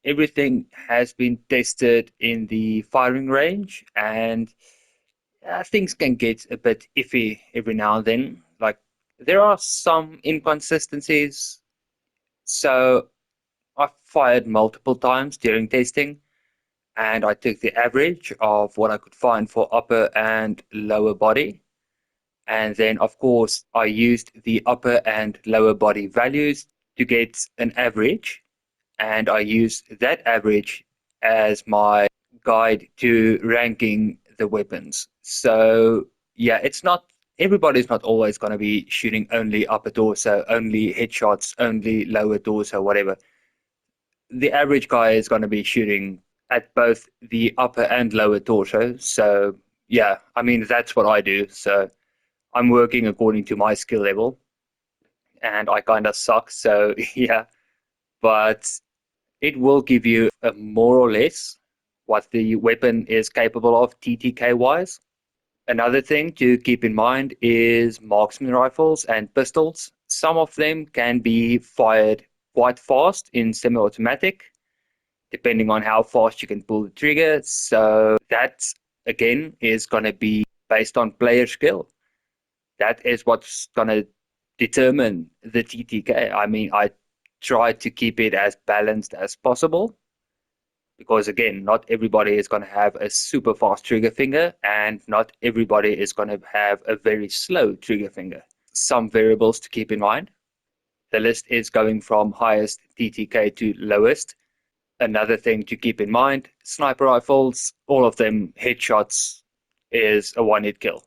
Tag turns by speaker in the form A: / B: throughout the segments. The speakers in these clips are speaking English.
A: everything has been tested in the firing range, and things can get a bit iffy every now and then. Like, there are some inconsistencies. So I fired multiple times during testing, and I took the average of what I could find for upper and lower body. And then, of course, I used the upper and lower body values to get an average. And I used that average as my guide to ranking the weapons. So, yeah, it's not, everybody's not always going to be shooting only upper torso, only headshots, only lower torso, whatever. The average guy is going to be shooting at both the upper and lower torso. So, yeah, I mean, that's what I do. So, I'm working according to my skill level, and I kind of suck. So, yeah, but it will give you a more or less what the weapon is capable of TTK wise. Another thing to keep in mind is marksman rifles and pistols. Some of them can be fired quite fast in semi-automatic, depending on how fast you can pull the trigger. So that, again, is going to be based on player skill. That is what's going to determine the TTK. I mean, I try to keep it as balanced as possible because, again, not everybody is going to have a super fast trigger finger, and not everybody is going to have a very slow trigger finger. Some variables to keep in mind. The list is going from highest TTK to lowest. Another thing to keep in mind, sniper rifles, all of them headshots is a one-hit kill.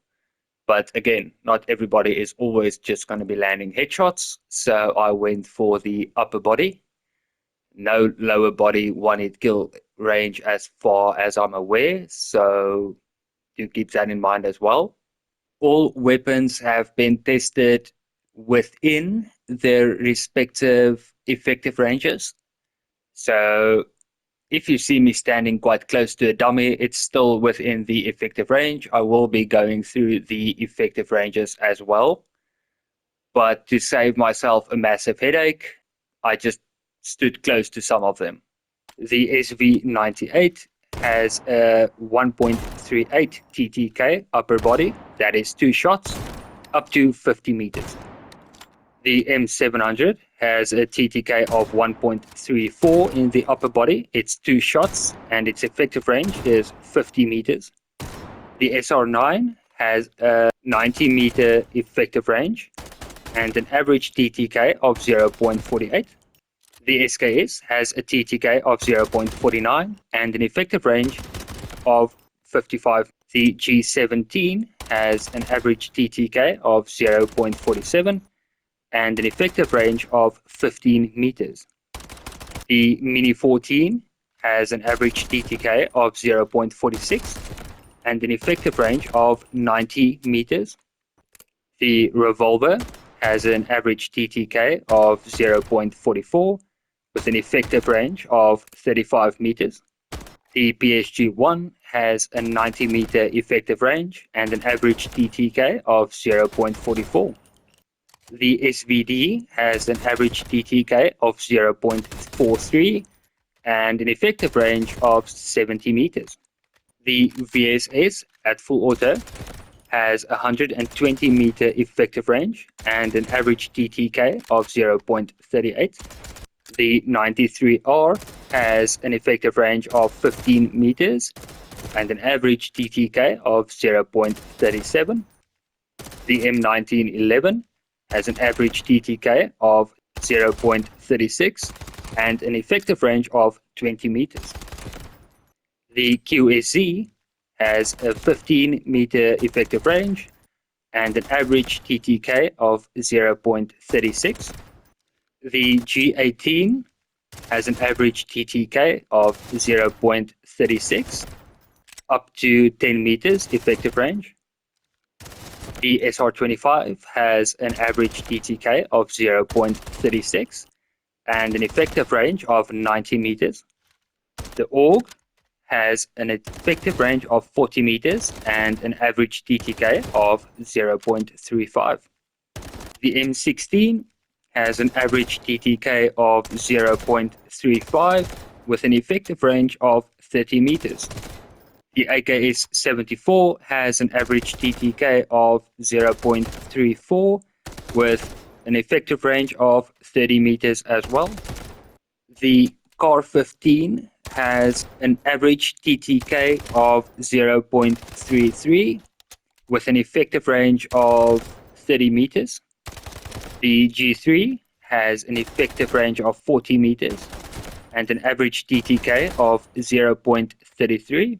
A: But again, not everybody is always just going to be landing headshots. So I went for the upper body. No lower body one-hit kill range as far as I'm aware. So do keep that in mind as well. All weapons have been tested within their respective effective ranges. So if you see me standing quite close to a dummy, it's still within the effective range. I will be going through the effective ranges as well. But to save myself a massive headache, I just stood close to some of them. The SV98 has a 1.38 TTK upper body, that is 2 shots, up to 50 meters. The M700 has a TTK of 1.34 in the upper body. It's 2 shots, and its effective range is 50 meters. The SR9 has a 90-meter effective range and an average TTK of 0.48. The SKS has a TTK of 0.49 and an effective range of 55. The G17 has an average TTK of 0.47 and an effective range of 15 meters. The Mini 14 has an average TTK of 0.46 and an effective range of 90 meters. The Revolver has an average TTK of 0.44 with an effective range of 35 meters. The PSG-1 has a 90-meter effective range and an average TTK of 0.44. The SVD has an average TTK of 0.43 and an effective range of 70 meters. The VSS at full auto has a 120-meter effective range and an average TTK of 0.38. The 93R has an effective range of 15 meters and an average TTK of 0.37. The M1911 has an average TTK of 0.36 and an effective range of 20 meters. The QSZ has a 15-meter effective range and an average TTK of 0.36. The G18 has an average TTK of 0.36 up to 10 meters effective range. The SR25 has an average TTK of 0.36 and an effective range of 90 meters. The AUG has an effective range of 40 meters and an average TTK of 0.35. The M16 has an average TTK of 0.35 with an effective range of 30 meters. The AKS-74 has an average TTK of 0.34 with an effective range of 30 meters as well. The Car 15 has an average TTK of 0.33 with an effective range of 30 meters. The G3 has an effective range of 40 meters and an average TTK of 0.33.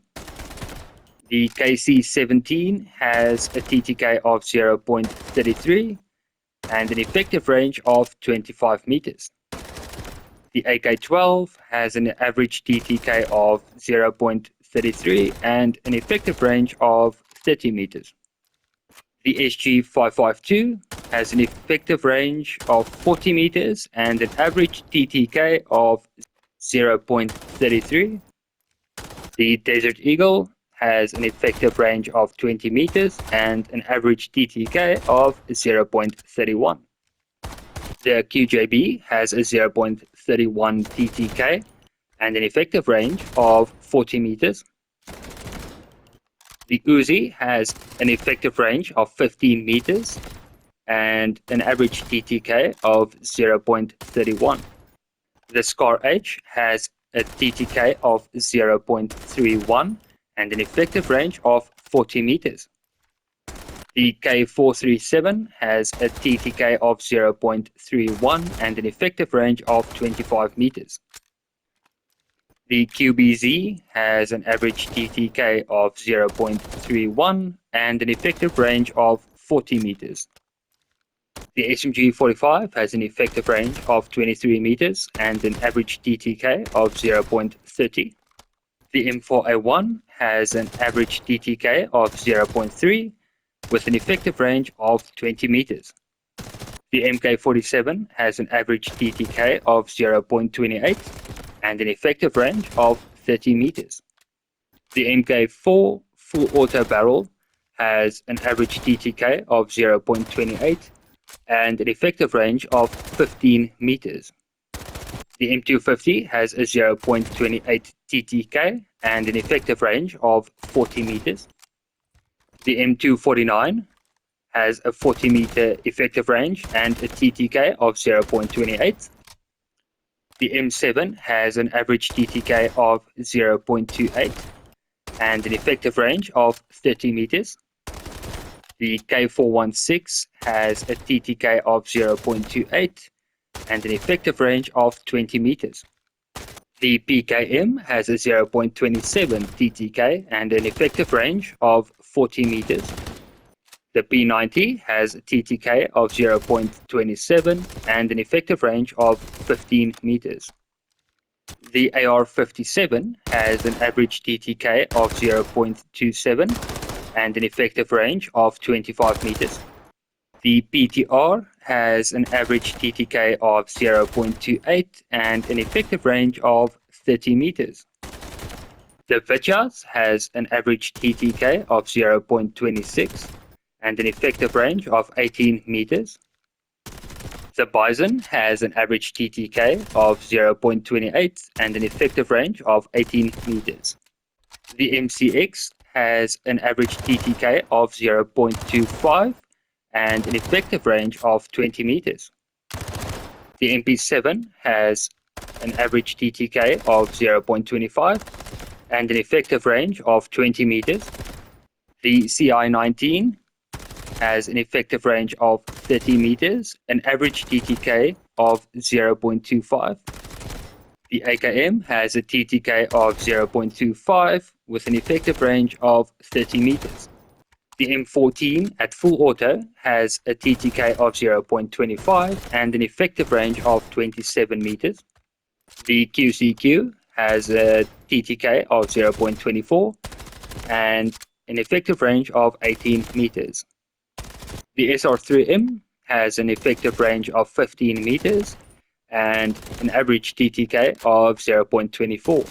A: The KC-17 has a TTK of 0.33 and an effective range of 25 meters. The AK-12 has an average TTK of 0.33 and an effective range of 30 meters. The SG-552 has an effective range of 40 meters and an average TTK of 0.33. The Desert Eagle has an effective range of 20 meters and an average TTK of 0.31. The QJB has a 0.31 TTK and an effective range of 40 meters. The Uzi has an effective range of 15 meters and an average TTK of 0.31. The Scar H has a TTK of 0.31 and an effective range of 40 meters. The K437 has a TTK of 0.31 and an effective range of 25 meters. The QBZ has an average TTK of 0.31 and an effective range of 40 meters. The SMG-45 has an effective range of 23 meters and an average TTK of 0.30. The M4A1 has an average TTK of 0.3 with an effective range of 20 meters. The MK47 has an average TTK of 0.28 and an effective range of 30 meters. The MK4 full auto barrel has an average TTK of 0.28 and an effective range of 15 meters. The M250 has a 0.28 TTK and an effective range of 40 meters. The M249 has a 40 meter effective range and a TTK of 0.28. The M7 has an average TTK of 0.28 and an effective range of 30 meters. The K416 has a TTK of 0.28 and an effective range of 20 meters. The PKM has a 0.27 TTK and an effective range of 40 meters. The P90 has a TTK of 0.27 and an effective range of 15 meters. The AR-57 has an average TTK of 0.27 and an effective range of 25 meters. The PTR has an average TTK of 0.28 and an effective range of 30 meters. The Vichas has an average TTK of 0.26 and an effective range of 18 meters. The Bison has an average TTK of 0.28 and an effective range of 18 meters. The MCX has an average TTK of 0.25 and an effective range of 20 meters. The MP7 has an average TTK of 0.25 and an effective range of 20 meters. The CI-19 has an effective range of 30 meters, an average TTK of 0.25. The AKM has a TTK of 0.25 with an effective range of 30 meters. The M14 at full auto has a TTK of 0.25 and an effective range of 27 meters. The QCQ has a TTK of 0.24 and an effective range of 18 meters. The SR3M has an effective range of 15 meters and an average TTK of 0.24.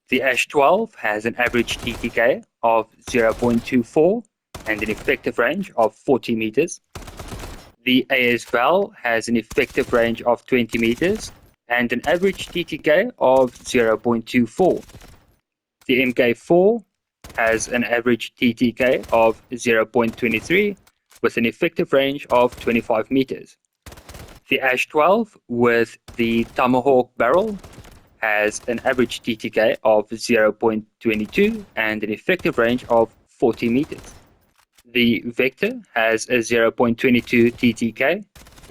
A: The ASH-12 has an average TTK of 0.24 and an effective range of 40 meters. The AS-VAL has an effective range of 20 meters and an average TTK of 0.24. The MK4 has an average TTK of 0.23 with an effective range of 25 meters. The Ash 12 with the Tomahawk barrel has an average TTK of 0.22 and an effective range of 40 meters. The Vector has a 0.22 TTK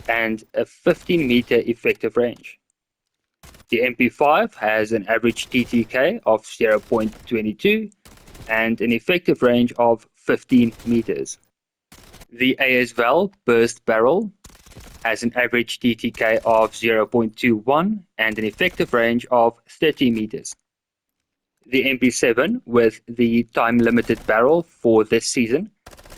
A: and a 15-meter effective range. The MP5 has an average TTK of 0.22 and an effective range of 15 meters. The ASVAL burst barrel has an average TTK of 0.21 and an effective range of 30 meters. The MP7 with the time-limited barrel for this season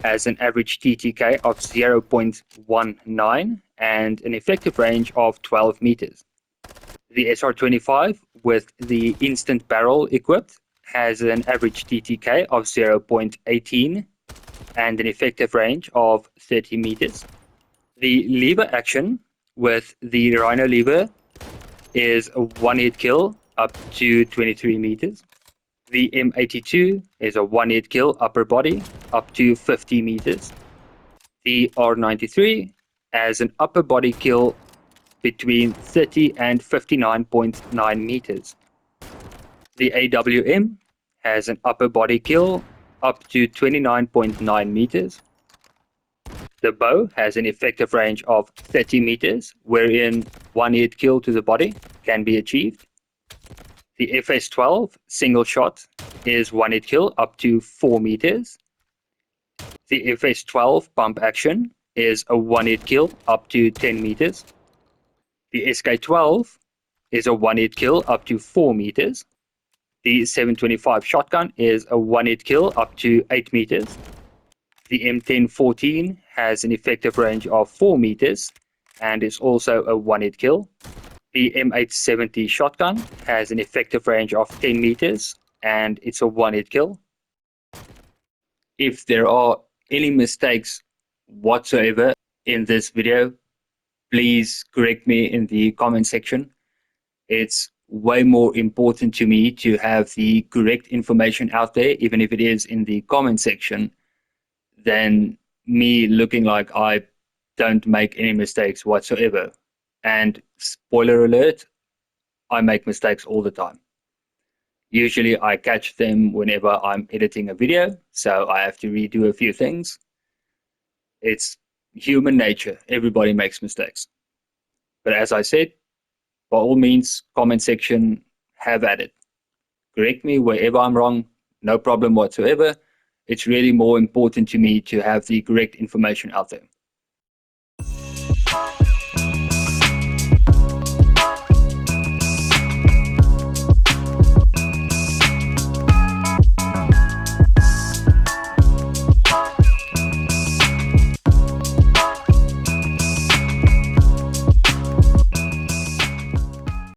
A: has an average TTK of 0.19 and an effective range of 12 meters. The SR25 with the instant barrel equipped has an average TTK of 0.18 and an effective range of 30 meters. The lever action with the Rhino lever is a one-hit kill up to 23 meters. The M82 is a one-hit kill upper body up to 50 meters. The R93 has an upper body kill between 30 and 59.9 meters. The AWM has an upper body kill up to 29.9 meters. The bow has an effective range of 30 meters, wherein one hit kill to the body can be achieved. The FS12 single shot is one hit kill up to 4 meters. The FS12 pump action is a one hit kill up to 10 meters. The SK12 is a one hit kill up to 4 meters. The 725 shotgun is a one hit kill up to 8 meters. The M1014 has an effective range of 4 meters and is also a one hit kill. The M870 shotgun has an effective range of 10 meters and it's a one hit kill. If there are any mistakes whatsoever in this video, please correct me in the comment section. It's way more important to me to have the correct information out there, even if it is in the comment section, than me looking like I don't make any mistakes whatsoever. And spoiler alert, I make mistakes all the time. Usually I catch them whenever I'm editing a video, so I have to redo a few things. It's human nature. Everybody makes mistakes. But as I said, by all means, comment section, have at it. Correct me wherever I'm wrong, no problem whatsoever. It's really more important to me to have the correct information out there.